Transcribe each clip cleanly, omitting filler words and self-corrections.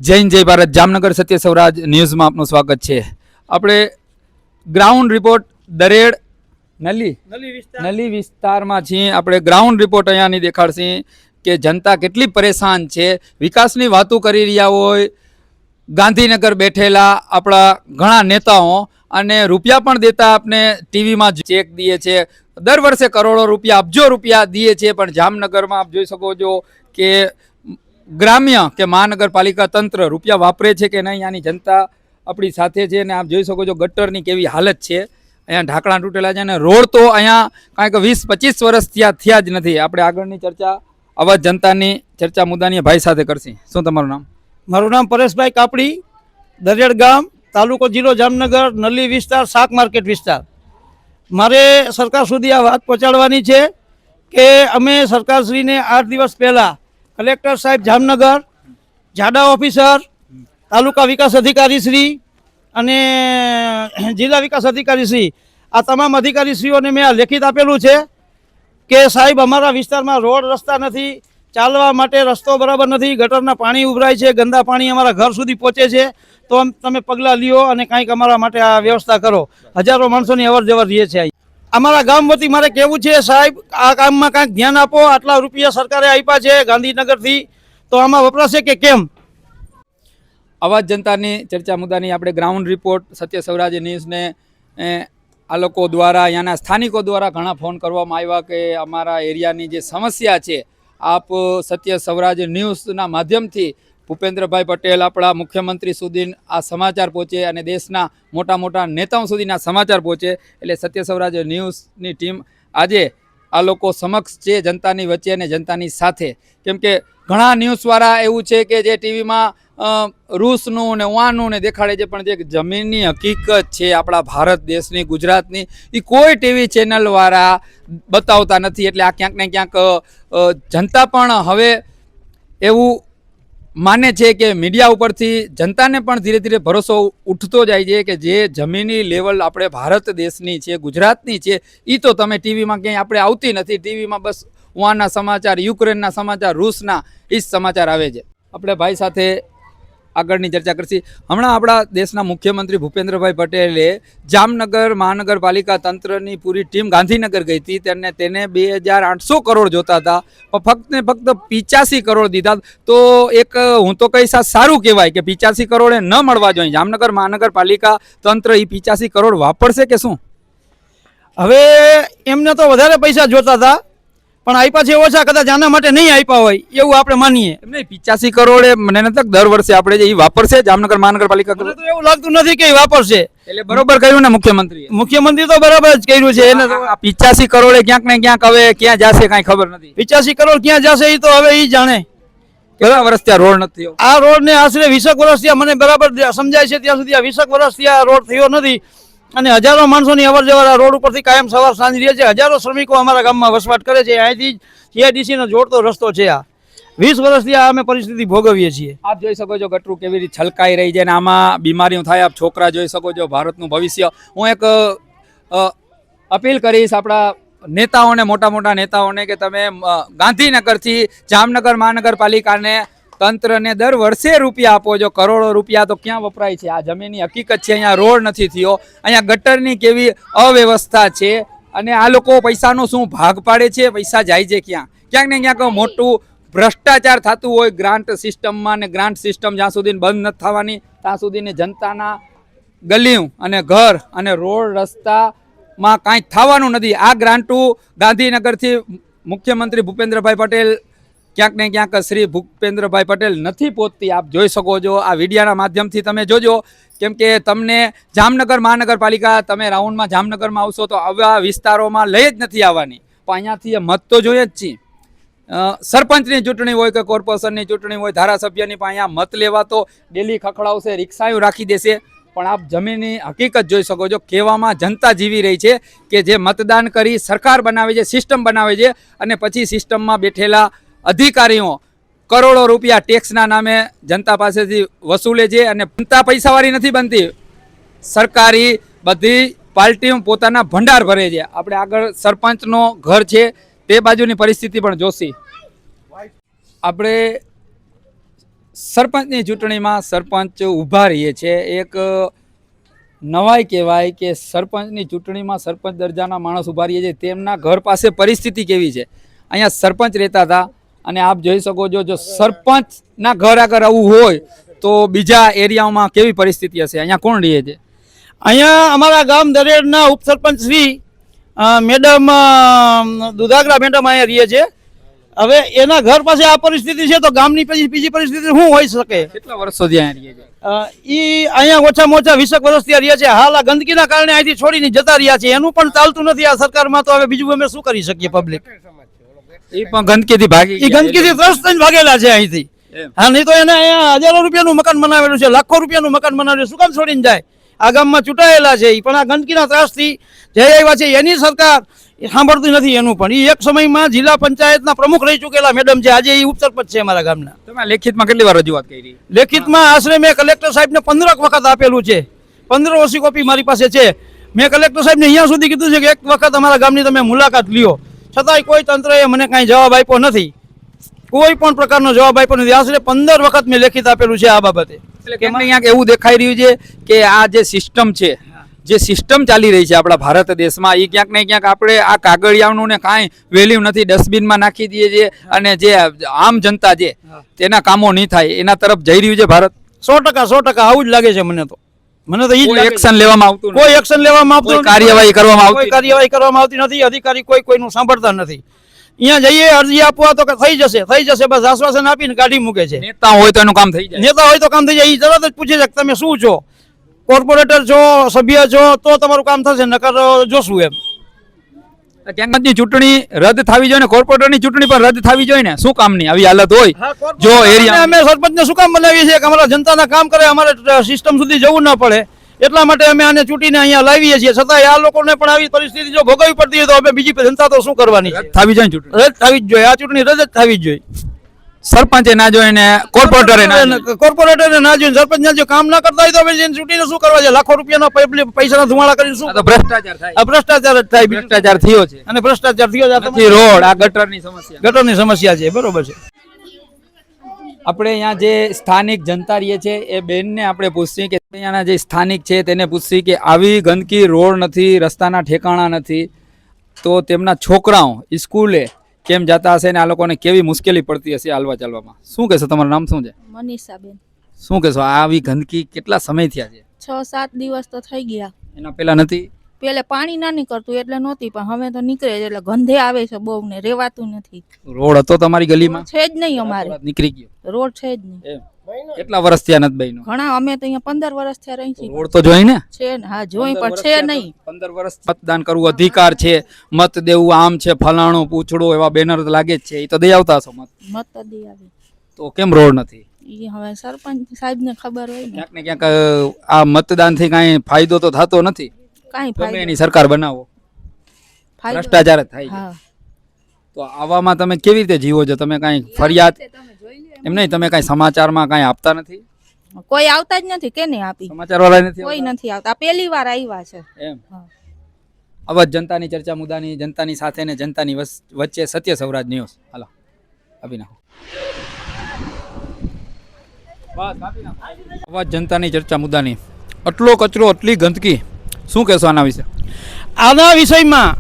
જય હિન્દ જય ભારત. જામનગર સત્ય સ્વરાજ ન્યૂઝમાં આપનું સ્વાગત છે. આપણે ગ્રાઉન્ડ રિપોર્ટ દરેડ નલી વિસ્તારમાં છીએ. આપણે ગ્રાઉન્ડ રિપોર્ટ અહીંયાની દેખાડશી કે જનતા કેટલી પરેશાન છે. વિકાસની વાતો કરી રહ્યા હોય ગાંધીનગર બેઠેલા આપણા ઘણા નેતાઓ અને રૂપિયા પણ દેતા આપણે ટીવીમાં ચેક દઈએ છે. દર વર્ષે કરોડો રૂપિયા અબજો રૂપિયા દઈએ છે, પણ જામનગરમાં આપ જોઈ શકો છો કે ગ્રામ્ય કે મહાનગરપાલિકા તંત્ર રૂપિયા વાપરે છે કે નહીં. આની જનતા આપણી સાથે છે અને આપ જોઈ શકો છો ગટરની કેવી હાલત છે. અહીંયા ઢાંકણા તૂટેલા છે અને રોડ તો અહીંયા કાંઈક 20-25 વર્ષ થયા જ નથી. આપણે આગળની ચર્ચા આવા જનતાની ચર્ચા મુદ્દાની ભાઈ સાથે કરશી. શું તમારું નામ? મારું નામ પરેશભાઈ કાપડી, દરિયાડ ગામ, તાલુકો જિલ્લો જામનગર, નલી વિસ્તાર, શાક માર્કેટ વિસ્તાર. મારે સરકાર સુધી આ વાત પહોંચાડવાની છે કે અમે સરકારશ્રીને 8 દિવસ પહેલાં કલેક્ટર સાહેબ જામનગર, જાડા ઓફિસર, તાલુકા વિકાસ અધિકારી શ્રી અને જિલ્લા વિકાસ અધિકારી શ્રી, આ તમામ અધિકારીશ્રીઓને મેં આ લેખિત આપેલું છે કે સાહેબ અમારા વિસ્તારમાં રોડ રસ્તા નથી, ચાલવા માટે રસ્તો બરાબર નથી, ગટરના પાણી ઉભરાય છે, ગંદા પાણી અમારા ઘર સુધી પહોંચે છે, તો તમે પગલાં લ્યો અને કંઈક અમારા માટે આ વ્યવસ્થા કરો. હજારો માણસોની અવર જવર રહે છે. અમારા ગામ વતી મારે કહેવું છે સાહેબ, આ કામમાં કાંઈક ધ્યાન આપો. આટલા રૂપિયા સરકારે આપ્યા છે ગાંધીનગરથી, તો આમાં વપરાશે કે કેમ? આવા જનતાની ચર્ચા મુદ્દાની આપણે ગ્રાઉન્ડ રિપોર્ટ સત્ય સ્વરાજ ન્યૂઝને આ લોકો દ્વારા અહીંયાના સ્થાનિકો દ્વારા ઘણા ફોન કરવામાં આવ્યા કે અમારા એરિયાની જે સમસ્યા છે આપ સત્ય સ્વરાજ ન્યૂઝના માધ્યમથી ભૂપેન્દ્રભાઈ પટેલ આપણા મુખ્યમંત્રી સુધી આ સમાચાર પહોંચે અને દેશના મોટા મોટા નેતાઓ સુધીના સમાચાર પહોંચે. એટલે સત્ય સ્વરાજ ન્યૂઝની ટીમ આજે આ લોકો સમક્ષ છે, જનતાની વચ્ચે અને જનતાની સાથે. કેમ કે ઘણા ન્યૂઝવાળા એવું છે કે જે ટીવીમાં રૂસનું ને વાનું ને દેખાડે છે, પણ જે જમીનની હકીકત છે આપણા ભારત દેશની, ગુજરાતની, એ કોઈ ટીવી ચેનલવાળા બતાવતા નથી. એટલે આ ક્યાંક ને ક્યાંક જનતા પણ હવે એવું માને છે કે મીડિયા ઉપરથી જનતાને પણ ધીરે ધીરે ભરોસો ઉઠતો જાય છે કે જે જમીની લેવલ આપણે ભારત દેશની છે, ગુજરાતની છે, એ તો તમે ટીવીમાં ક્યાંય આપણે આવતી નથી. ટીવીમાં બસ વાના સમાચાર, યુક્રેનના સમાચાર, રૂસના એ જ સમાચાર આવે છે. આપણે ભાઈ સાથે આગળની ચર્ચા કરશી. હમણાં આપણા દેશના મુખ્યમંત્રી ભૂપેન્દ્રભાઈ પટેલે જામનગર મહાનગરપાલિકા તંત્રની પૂરી ટીમ ગાંધીનગર ગઈ હતી. તેને 2800 કરોડ જોતા હતા, પણ ફક્ત ને ફક્ત 85 કરોડ દીધા. તો એક હું તો કહીશ આ સારું કહેવાય કે 85 કરોડ ન મળવા જોઈએ. જામનગર મહાનગરપાલિકા તંત્ર એ 85 કરોડ વાપરશે કે શું? હવે એમને તો વધારે પૈસા જોતા હતા, પણ આપ્યા છે ઓછા, કદાચ આના માટે નહીં આપ્યા હોય એવું આપણે માનીએ. એમ નહીં, 85 કરોડ મને નથી દર વર્ષે આપણે જે વાપરશે જામનગર મહાનગરપાલિકા? તો એવું લાગતું નથી કે વાપરશે. એટલે બરોબર કર્યું ને મુખ્યમંત્રી તો બરાબર જ કર્યું છે. એને 85 કરોડે ક્યાંક ને ક્યાંક હવે ક્યાં જશે કાંઈ ખબર નથી. 85 કરોડ ક્યાં જશે એ તો હવે એ જાણે. કેટલા વર્ષ ત્યાં રોડ નથી થયો? આ રોડ ને આશરે 20 વર્ષ થયા, મને બરાબર સમજાય છે ત્યાં સુધી આ 20 વર્ષ થયા રોડ થયો નથી. અને હજારો માણસોની અવર જવર આ રોડ ઉપરથી કાયમ સવાર સાંજ રહે છે. હજારો શ્રમિકો અમારા ગામમાં વસવાટ કરે છે. અહીંથી જીઆઈડીસીનો જોડતો રસ્તો છે. આ 20 વર્ષથી આ અમે પરિસ્થિતિ ભોગવીએ છીએ. આપ જોઈ શકો છો ગટરું કેવી રીતે છલકાઈ રહી છે અને આમાં બીમારીઓ થાય. આપ છોકરા જોઈ શકો છો, ભારતનું ભવિષ્ય. હું એક અપીલ કરીશ આપણા નેતાઓને, મોટા મોટા નેતાઓને, કે તમે ગાંધીનગરથી જામનગર મહાનગરપાલિકાને તંત્રને દર વર્ષે રૂપિયા આપો છો. કરોડો રૂપિયા તો ક્યાં વપરાય છે? આ જમીનની હકીકત છે. અહીંયા રોડ નથી થયો, અહીંયા ગટરની કેવી અવ્યવસ્થા છે અને આ લોકો પૈસાનો શું ભાગ પાડે છે? પૈસા જાય છે ક્યાં? ક્યાંક ને ક્યાંક મોટું ભ્રષ્ટાચાર થતું હોય ગ્રાન્ટ સિસ્ટમમાં, ને ગ્રાન્ટ સિસ્ટમ જ્યાં સુધી બંધ નથી થવાની ત્યાં સુધીને જનતાના ગલીઓ અને ઘર અને રોડ રસ્તામાં કાંઈ થવાનું નથી. આ ગ્રાન્ટો ગાંધીનગરથી મુખ્યમંત્રી ભૂપેન્દ્રભાઈ પટેલ ક્યાંક ને ક્યાંક શ્રી ભૂપેન્દ્રભાઈ પટેલ નથી પહોંચતી. આપ જોઈ શકો છો આ વિડીયાના માધ્યમથી, તમે જોજો. કેમ કે તમને જામનગર મહાનગરપાલિકા, તમે રાઉન્ડમાં જામનગરમાં આવશો તો આવા વિસ્તારોમાં લઈ જ નથી આવવાની, પણ અહીંયાથી મત તો જોઈએ જ છીએ. સરપંચની ચૂંટણી હોય કે કોર્પોરેશનની ચૂંટણી હોય, ધારાસભ્યની પણ અહીંયા મત લેવા તો ડેલી ખખડાવશે, રિક્ષાઓ રાખી દેશે. પણ આપ જમીનની હકીકત જોઈ શકો છો. કહેવામાં જનતા જીવી રહી છે કે જે મતદાન કરી સરકાર બનાવે છે, સિસ્ટમ બનાવે છે, અને પછી સિસ્ટમમાં બેઠેલા અધિકારીઓ કરોડો રૂપિયા ટેક્સના નામે જનતા પાસેથી વસૂલે છે. અને જનતા પૈસાવાળી નથી બનતી, સરકારી બધી પાર્ટીઓ પોતાના ભંડાર ભરે છે. આપણે આગળ સરપંચનો ઘર છે તે બાજુની પરિસ્થિતિ પણ જોશી. આપણે સરપંચની ચૂંટણીમાં સરપંચ ઊભા રહીએ છે. એક નવાઈ કહેવાય કે સરપંચની ચૂંટણીમાં સરપંચ દરજાના માણસ ઊભા રહીએ છે. તેમના ઘર પાસે પરિસ્થિતિ કેવી છે? અહીંયા સરપંચ રહેતા હતા અને આપ જોઈ શકો છો, જો સરપંચના ઘર આગળ આવું હોય તો બીજા એરિયાઓમાં કેવી પરિસ્થિતિ હશે. અહીંયા કોણ રહે છે? અહીંયા અમારા ગામ દરેડના ઉપસરપંચ શ્રી મેડમ દુધાગરા મેડમ અહીંયા રહીએ છે. હવે એના ઘર પાસે આ પરિસ્થિતિ છે તો ગામની પછી બીજી પરિસ્થિતિ શું હોઈ શકે? કેટલા વર્ષોથી અહીંયા રહે છે? ઈ અહીંયા ઓછામાં ઓછા 20 વર્ષ ત્યાં રહ્યા છે. હાલ આ ગંદકીના કારણે અહીંથી છોડીને જતા રહ્યા છે. એનું પણ ચાલતું નથી આ સરકારમાં. તો હવે બીજું અમે શું કરી શકીએ? પબ્લિક એ પણ ગંદકીથી ભાગી એ ગંદકીથી ત્રસ્ત થઈને ભાગેલા છે અહીંથી. હા, નહીં તો એને અહીંયા હજારો રૂપિયાનું મકાન બનાવેલું છે, લાખો રૂપિયાનું મકાન બનાવેલું છે. શું કામ છોડીને જાય? આ ગામમાં ચૂંટાયેલા છે પણ આ ગંદકીના ત્રાસથી જઈ આવ્યા છે. એની સરકાર સાંભળતી નથી એનું પણ. એ એક સમયમાં જિલ્લા પંચાયતના પ્રમુખ રહી ચૂકેલા મેડમ છે. આજે એ ઉપસરપંચ છે અમારા ગામના. તમે લેખિતમાં કેટલી વાર રજૂઆત કરી? લેખિતમાં આશરે મેં કલેક્ટર સાહેબને 15 વખત આપેલું છે. 15 ઓછી કોપી મારી પાસે છે. મેં કલેક્ટર સાહેબને અહીંયા સુધી કીધું છે કે એક વખત અમારા ગામની તમે મુલાકાત લ્યો. છતાંય કોઈ તંત્રએ મને કાંઈ જવાબ આપ્યો નથી. કોઈ પણ પ્રકારનો જવાબ આપ્યો નથી. આશરે 15 વખત મેં લેખિત આપેલું છે આ બાબતે. એટલે કેમ અહીંયા એવું દેખાઈ રહ્યું છે કે આ જે સિસ્ટમ છે, જે સિસ્ટમ ચાલી રહી છે આપણા ભારત દેશમાં, એ ક્યાંક ને ક્યાંક આપણે આ કાગળિયાનું ને કાંઈ વેલ્યુ નથી, ડસ્ટબિનમાં નાખી દઈએ છીએ અને જે આમ જનતા છે તેના કામો નહીં થાય એના તરફ જઈ રહ્યું છે ભારત. 100% આવું જ લાગે છે મને તો. મને તો કોઈ એક્શન લેવામાં આવતું નથી. કોઈ એક્શન લેવામાં આવતું કોઈ કાર્યવાહી કરવામાં આવતી કોઈ કાર્યવાહી કરવામાં આવતી નથી. અધિકારી કોઈનું સાંભળતા નથી. અહીંયા જઈએ અરજી આપવા તો કે થઈ જશે બસ આશ્વાસન આપીને કાઢી મૂકે છે. નેતા હોય તો એનું કામ થઈ જાય. નેતા હોય તો કામ થઈ જાય. એ તરત જ પૂછે છે કે તમે શું છો, કોર્પોરેટર છો, સભ્ય છો, તો તમારું કામ થશે, નકર જોશું એમ. ક્યાંકની ચૂંટણી રદ થવી જોઈએ ને કોર્પોરેટરની ચૂંટણી પણ રદ થવી જોઈએ ને. શું કામની આવી હાલત હોય? જો એરિયા અમે સરપંચને શું કામ બનાવીએ છીએ કે અમારા જનતાના કામ કરે, અમારે સિસ્ટમ સુધી જવું ન પડે. એટલા માટે અમે આને ચૂંટીને અહીંયા લાવીએ છીએ. છતાંય આ લોકોને પણ આવી પરિસ્થિતિ જો ભોગવવી પડતી હોય તો હવે બીજી જનતા તો શું કરવાની છે? થવી જોઈએ ચૂંટણી. રદ થવી જ જોઈએ. આ ચૂંટણી રદ જ થવી જ જોઈએ. સરપંચે ના જોઈએ ને કોર્પોરેટરે ના જોઈએ. કોર્પોરેટરે ના જોઈએ, સરપંચ ના જોઈએ. કામ ના કરતા હોય તો હવે ચૂંટીને શું કરવા છે? લાખો રૂપિયાના પૈસાના ધુમાડા કરીને શું? આ તો ભ્રષ્ટાચાર થાય. આ ભ્રષ્ટાચાર જ થાય. ભ્રષ્ટાચાર થયો છે અને ભ્રષ્ટાચાર થયો છે. નથી રોડ, આ ગટરની સમસ્યા. ગટરની સમસ્યા છે. બરોબર છે. આપણે અહીંયા જે સ્થાનિક જનતા રહીએ છે એ બેનને આપણે પૂછીએ કે અહીંયાના જે સ્થાનિક છે તેને પૂછીએ કે આવી ગંદકી, રોડ નથી, રસ્તાના ઠેકાણા નથી, તો તેમના છોકરાઓ સ્કૂલે કેમ જતા હશે ને આ લોકોને કેવી મુશ્કેલી પડતી હશે હાલવા ચાલવામાં. શું કહેશો? તમારું નામ શું છે? મનીષાબેન. શું કહેશો? આવી ગંદકી કેટલા સમય થયા છે? 6-7 દિવસ તો થઈ ગયા. એના પહેલા નથી? પેલે પાણી ના નીકળતું એટલે નહોતી, પણ હવે તો નીકળે છે એટલે ગંધે આવે છે બહુ ને રેવાતું નથી. રોડ હતો તમારી ગલીમાં? છે જ નહીં અમારે. નીકળી ગયો રોડ છે જ નહીં. એમ કેટલા વર્ષ થયા નથી બન્યો? ઘણા. અમે તો અહીંયા 15 વર્ષ થયા રહી છીએ. રોડ તો જોઈ ને છે ને? હા જોઈ, પણ છે નહીં. 15 વર્ષ મતદાન કરવું અધિકાર છે, મત દેવું આમ છે, ફલાણું પૂછડું એવા બેનર લાગે જ છે. એ તો દઈ આવતા હશો મત. મત તો દઈ આવે. તો કેમ રોડ નથી? એ હવે સરપંચ સાહેબ ને ખબર હોય ને. ક્યાંક ને ક્યાંક આ મતદાન થી કઈ ફાયદો તો થતો નથી. કાંઈ તમે ફાયદો એની સરકાર બનાવો, ભ્રષ્ટાચાર જ થાય છે. હા. તો આવામાં તમે કેવી રીતે જીવો છો? તમે કઈ ફરિયાદ એમ નહીં, તમે કઈ સમાચારમાં કઈ આપતા નથી? કોઈ આવતા જ નથી. કેને આપી? સમાચાર વાળા નથી કોઈ આવતા? નથી આવતા. પહેલી વાર આવ્યા છે. એમ હા. અવાજ જનતાની ચર્ચા મુદ્દાની, જનતાની સાથે ને જનતાની વચ્ચે, સત્ય સૌરાજ ન્યૂઝ. હાલો આપી નાખો. અવાજ જનતાની ચર્ચા મુદ્દાની. આટલો કચરો, આટલી ગંદકી, શું કહેશો આના વિશે? આના વિષયમાં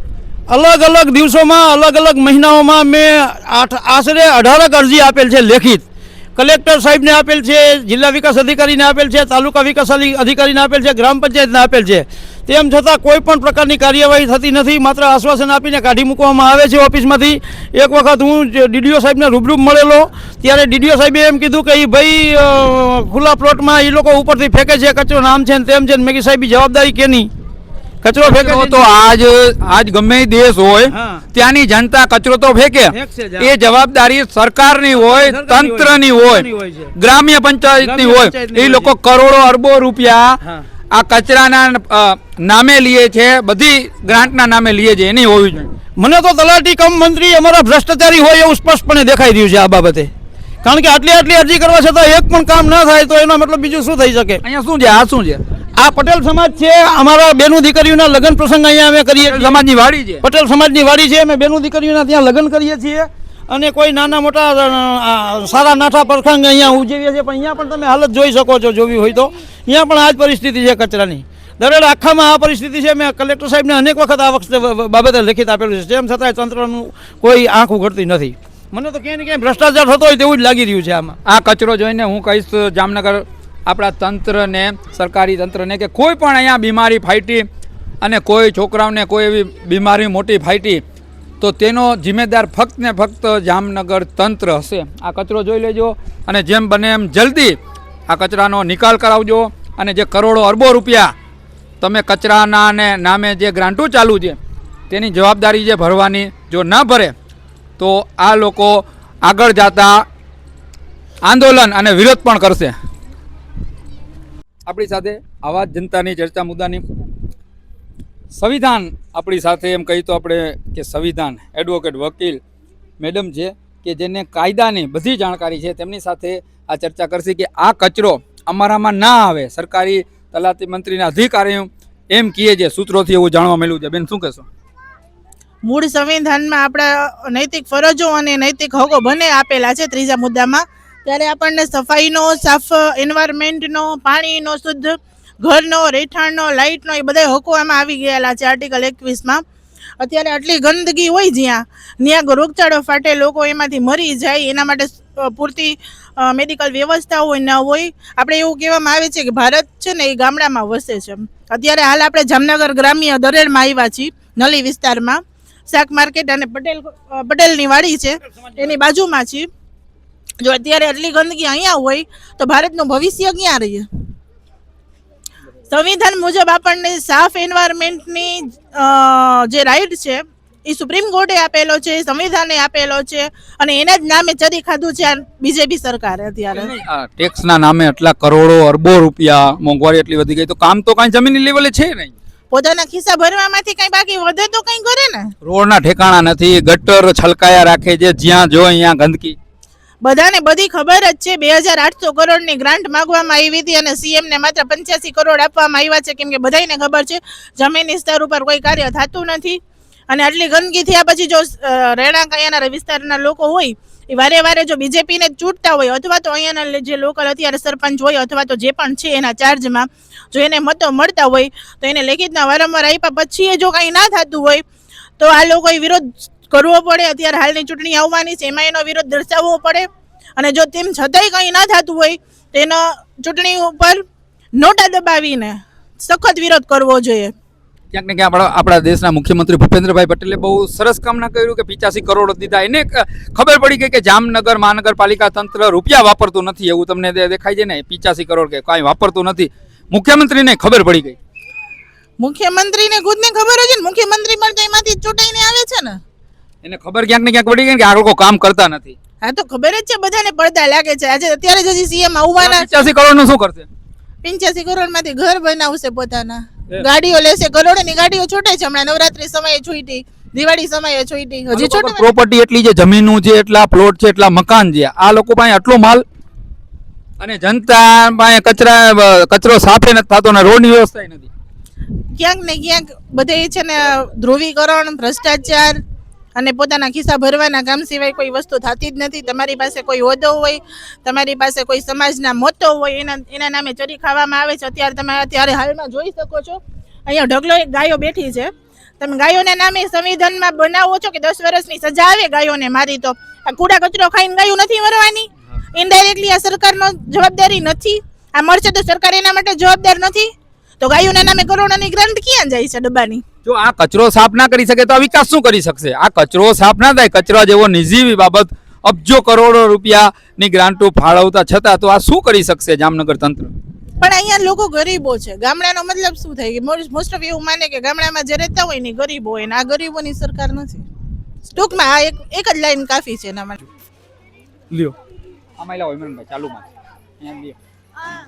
અલગ અલગ દિવસોમાં, અલગ અલગ મહિનાઓમાં મેં આશરે 18 અરજી આપેલ છે લેખિત. કલેક્ટર સાહેબને આપેલ છે, જિલ્લા વિકાસ અધિકારીને આપેલ છે, તાલુકા વિકાસ અધિકારીને આપેલ છે, ગ્રામ પંચાયતને આપેલ છે. તેમ છતાં કોઈ પણ પ્રકારની કાર્યવાહી થતી નથી. માત્ર આશ્વાસન આપીને કાઢી મૂકવામાં આવે છે ઓફિસમાંથી. એક વખત હું ડીડીઓ સાહેબને રૂબરૂ મળેલો ત્યારે ડીડીઓ સાહેબે એમ કીધું કે એ ભાઈ ખુલ્લા પ્લોટમાં એ લોકો ઉપરથી ફેંકે છે કચરો, નામ છે ને તેમ છે. મેં કીધું સાહેબ જવાબદારી કેની? કચરો ફેંકે તો આજ ગમે એ દેશ હોય ત્યાંની જનતા કચરો તો ફેંકે. એ જવાબદારી સરકારની હોય, તંત્રની હોય, ગ્રામ્ય પંચાયતની હોય. એ લોકો કરોડો અરબો રૂપિયા આ કચરાના નામે લીએ છે, બધી ગ્રાન્ટના નામે લીએ છે. એની હોવી જોઈએ. મને તો તલાટી કમ મંત્રી અમારા ભ્રષ્ટાચારી હોય એવું સ્પષ્ટપણે દેખાઈ રહ્યું છે આ બાબતે. કારણ કે આટલી અરજી કરવા છતાં એક પણ કામ ના થાય તો એનો મતલબ બીજું શું થઈ શકે? અહીંયા શું છે? આ શું છે? આ પટેલ સમાજ છે. અમારા બેનું દીકરીઓના લગ્ન પ્રસંગ અહીંયા અમે કરીએ છીએ. સમાજની વાડી છે. પટેલ સમાજની વાડી છે. અમે બેનું દીકરીઓના ત્યાં લગ્ન કરીએ છીએ અને કોઈ નાના મોટા સારા નાઠા પરખાંગ અહીંયા ઉજવીએ છીએ, પણ અહીંયા પણ તમે હાલત જોઈ શકો છો, જોવી હોય તો અહીંયા પણ આ જ પરિસ્થિતિ છે કચરાની. દરેક આખામાં આ પરિસ્થિતિ છે. મેં કલેક્ટર સાહેબને અનેક વખત આ વખતે બાબતે લેખિત આપેલું છે, તેમ છતાંય તંત્રનું કોઈ આંખ ઉઘડતી નથી. મને તો ક્યાંય ને ક્યાંય ભ્રષ્ટાચાર થતો હોય તેવું જ લાગી રહ્યું છે આમાં. આ કચરો જોઈને હું કહીશ જામનગર આપણા તંત્રને, સરકારી તંત્રને, કે કોઈ પણ અહીંયા બીમારી ફાટી અને કોઈ છોકરાઓને કોઈ એવી બીમારી મોટી ફાટી તો તેનો જિમ્મેદાર ફક્ત ને ફક્ત જામનગર તંત્ર હશે. આ કચરો જોઈ લેજો અને જેમ બને એમ જલ્દી આ કચરાનો નિકાલ કરાવજો. અને જે કરોડો અરબો રૂપિયા તમે કચરાના ને નામે જે ગ્રાન્ટો ચાલુ છે તેની જવાબદારી જે ભરવાની, જો ન ભરે તો આ લોકો આગળ જતા આંદોલન અને વિરોધ પણ કરશે. આપણી સાથે આવા જ જનતાની ચર્ચા મુદ્દાની સંવિધાન આપણી સાથે, એમ કહી તો આપણે કે સંવિધાન એડવોકેટ વકીલ મેડમ છે કે જેને કાયદાની બધી જાણકારી છે, તેમની સાથે આ ચર્ચા કરશે કે આ કચરો અમારામાં ના આવે. સરકારી તલાટી મંત્રીના અધિકારીઓ એમ કહે છે, સૂત્રોથી એવું જાણવા મળ્યું છે. બેન, શું કહેશો? મૂળ સંવિધાનમાં આપણા નૈતિક ફરજો અને નૈતિક હકો બંને આપેલા છે. ત્રીજા મુદ્દામાં ત્યારે આપણને સફાઈનો, સાફ એન્વાયરમેન્ટનો, પાણીનો, શુદ્ધ ઘરનો, રહેઠાણનો, લાઇટનો, એ બધા હકો એમાં આવી ગયેલા છે આર્ટિકલ 21માં. અત્યારે આટલી ગંદકી હોય જ્યાં રોગચાળો ફાટે, લોકો એમાંથી મરી જાય, એના માટે પૂરતી મેડિકલ વ્યવસ્થા હોય ન હોય. આપણે એવું કહેવામાં આવે છે કે ભારત છે ને એ ગામડામાં વસે છે. અત્યારે હાલ આપણે જામનગર ગ્રામ્ય દરેડમાં આવ્યા છીએ, નલી વિસ્તારમાં. શાક માર્કેટ અને પટેલની વાડી છે એની બાજુમાં છીએ. જો અત્યારે આટલી ગંદકી અહીંયા હોય તો ભારતનું ભવિષ્ય ક્યાં રહીએ? સંવિધાન મુજબ આપણને સાફ એન્વાયરમેન્ટની જે રાઇટ છે એ સુપ્રીમ કોર્ટે આપેલો છે, સંવિધાને આપેલો છે, અને એના જ નામે ચરી ખાધું છે આ બીજેપી સરકારે. અત્યારે ટેક્સના નામે એટલા કરોડો અરબો રૂપિયા, મોંઘવારી એટલી વધી ગઈ, તો કામ તો કાંઈ જમીની લેવલે છે નહીં. પોતાના ખિસ્સા ભરવામાંથી કઈ બાકી વધે તો કઈ કરે ને. રોડના ઠેકાણા નથી, ગટર છલકાયા રાખે છે, જ્યાં જો અહીંયા ગંદકી. બધાને બધી ખબર જ છે 2800 કરોડની ગ્રાન્ટ માંગવામાં આવી હતી અને સીએમ ને માત્ર 85 કરોડ આપવામાં આવ્યા છે, કેમ કે બધાને ખબર છે જમીની સ્તર ઉપર કોઈ કાર્ય થતું નથી. અને આટલી ગંદકી થયા પછી જો રહેણાંક અહીંયાના વિસ્તારના લોકો હોય એ વારે વારે જો બીજેપીને ચૂંટતા હોય, અથવા તો અહીંયાના જે લોકલ અત્યારે સરપંચ હોય અથવા તો જે પણ છે એના ચાર્જમાં, જો એને મતો મળતા હોય તો એને લેખિતના વારંવાર આપ્યા પછી જો કંઈ ના થતું હોય તો આ લોકોએ વિરોધ કરવો પડે. અત્યારે હાલની ચૂંટણી આવવાની છે, એમાં એનો વિરોધ દર્શાવવો પડે. અને જો તેમ છતાંય કંઈ ના થતું હોય તો એનો ચૂંટણી ઉપર નોટા દબાવીને સખત વિરોધ કરવો જોઈએ. ક્યાંક ને ક્યાંક આપણા દેશના મુખ્યમંત્રી ભૂપેન્દ્રભાઈ પટેલે બહુ સરસ કામના કર્યું કે 85 કરોડ દીધા. એને ખબર પડી ગઈ કે જામનગર મહાનગરપાલિકા તંત્ર રૂપિયા વાપરતું નથી, એવું તમને દેખાય છે ને? 85 કરોડ કે કાંઈ વાપરતું નથી, મુખ્યમંત્રીને ખબર પડી ગઈ. મુખ્યમંત્રીને ખુદને ખબર છે ને, મુખ્યમંત્રી પણ તો એમાંથી ચૂંટાઈને આવે છે ને. એને ખબર ક્યાંક ને ક્યાંક પડી ગઈ કે આ લોકો કામ કરતા નથી. હા તો ખબર જ છે, બધાને પડદા લાગે છે. આજે અત્યારે જ હજી સીએમ આવવાના. 85 કરોડ નું શું કરશે? 85 કરોડમાંથી ઘર બનાવશે, પોતાના ગાડીઓ લેશે, કરોડોની ગાડીઓ છૂટે છે. હમણાં નવરાત્રી સમયે છૂટી, દિવાળી સમયે છૂટી, હજી છૂટે. પ્રોપર્ટી એટલી છે, જમીનો છે, એટલા પ્લોટ છે, એટલા મકાન છે, આ લોકો પાસે આટલો માલ, અને જનતા પાસે કચરો સાફે નથી થતો ને રોડની વ્યવસ્થા નથી. ક્યાંક ને ક્યાંક બધે છે ને ધ્રુવીકરણ, ભ્રષ્ટાચાર અને પોતાના ખિસ્સા ભરવાના કામ સિવાય કોઈ વસ્તુ થતી જ નથી. તમારી પાસે કોઈ હોદ્દો હોય, તમારી પાસે કોઈ સમાજના મતો હોય, એના નામે ચરી ખાવામાં આવે છે. અત્યારે હાલમાં જોઈ શકો છો અહીંયા ઢગલો એક ગાયો બેઠી છે. તમે ગાયોના નામે સંવિધાનમાં બનાવો છો કે 10 વર્ષની સજા આવે ગાયોને મારી, તો આ કૂડા કચરો ખાઈને ગાયો નથી મરવાની? ઇનડાયરેક્ટલી આ સરકારનો જવાબદારી નથી? આ મરશે તો સરકાર એના માટે જવાબદાર નથી? તો ગાયોના નામે કરોડોની ગ્રાન્ટ ક્યાં જાય છે ડબ્બાની? જો આ કચરો સાફ ના કરી શકે તો આ વિકાસ શું કરી શકશે? આ કચરો સાફ ના થાય, કચરા જેવો નિજીવી બાબત અબજો કરોડો રૂપિયાની ગ્રાન્ટો ફાળવતા છતાં તો આ શું કરી શકશે જામનગર તંત્ર? પણ અહીંયા લોકો ગરીબો છે. ગામડાનો મતલબ શું થાય? મોસ્ટ ઓફ એવું માને કે ગામડામાં જે રહેતા હોય ને ગરીબો હોય, ને આ ગરીબોની સરકાર નથી. ટૂંકમાં આ એક જ લાઈન કાફી છે એના માટે. લ્યો આમાં લાવો ઇમરાનભાઈ, ચાલુમાં અહીંયા લ્યો,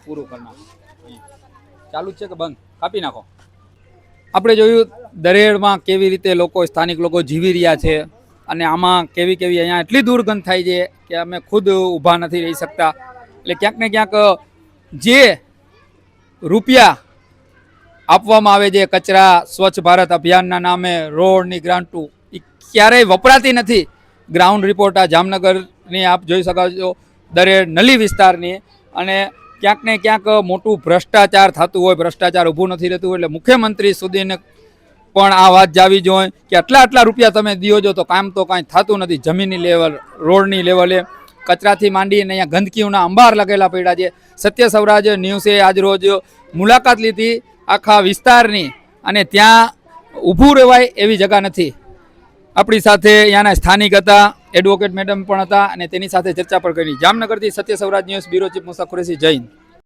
પૂરું કરી નાખો. ચાલુ જ છે કે બંધ? કાપી નાખો. આપણે જોયું દરેડમાં કેવી રીતે લોકો, સ્થાનિક લોકો જીવી રહ્યા છે, અને આમાં કેવી અહીંયા એટલી દુર્ગંધ થાય છે કે અમે ખુદ ઊભા નથી રહી શકતા. એટલે ક્યાંક ને ક્યાંક જે રૂપિયા આપવામાં આવે છે કચરા સ્વચ્છ ભારત અભિયાનના નામે, રોડની ગ્રાન્ટો, એ ક્યારેય વપરાતી નથી. ગ્રાઉન્ડ રિપોર્ટ આ જામનગરની આપ જોઈ શકો છો દરેક નલી વિસ્તારની. અને ક્યાંક ને ક્યાંક મોટું ભ્રષ્ટાચાર થતું હોય, ભ્રષ્ટાચાર ઊભું નથી રહેતું, એટલે મુખ્યમંત્રી સુધીને પણ આ વાત જાવી જોઈએ કે આટલા રૂપિયા તમે દો છો તો કામ તો કાંઈ થતું નથી. જમીનની લેવલ, રોડની લેવલે કચરાથી માંડીને અહીંયા ગંદકીઓના અંબાર લગેલા પડ્યા છે. સત્ય સૌરાજ ન્યૂઝે આજરોજ મુલાકાત લીધી આખા વિસ્તારની, અને ત્યાં ઊભું રહેવાય એવી જગા નથી. આપણી સાથે અહીંયાના સ્થાનિક હતા, એડવોકેટ મેડમ પણ હતા, અને તેની સાથે ચર્ચા પણ કરી. જામનગરથી સત્ય સૌરાજ ન્યૂઝ બ્યુરો ચીફ મુસાફર કુરેશી, જય હિન્દ.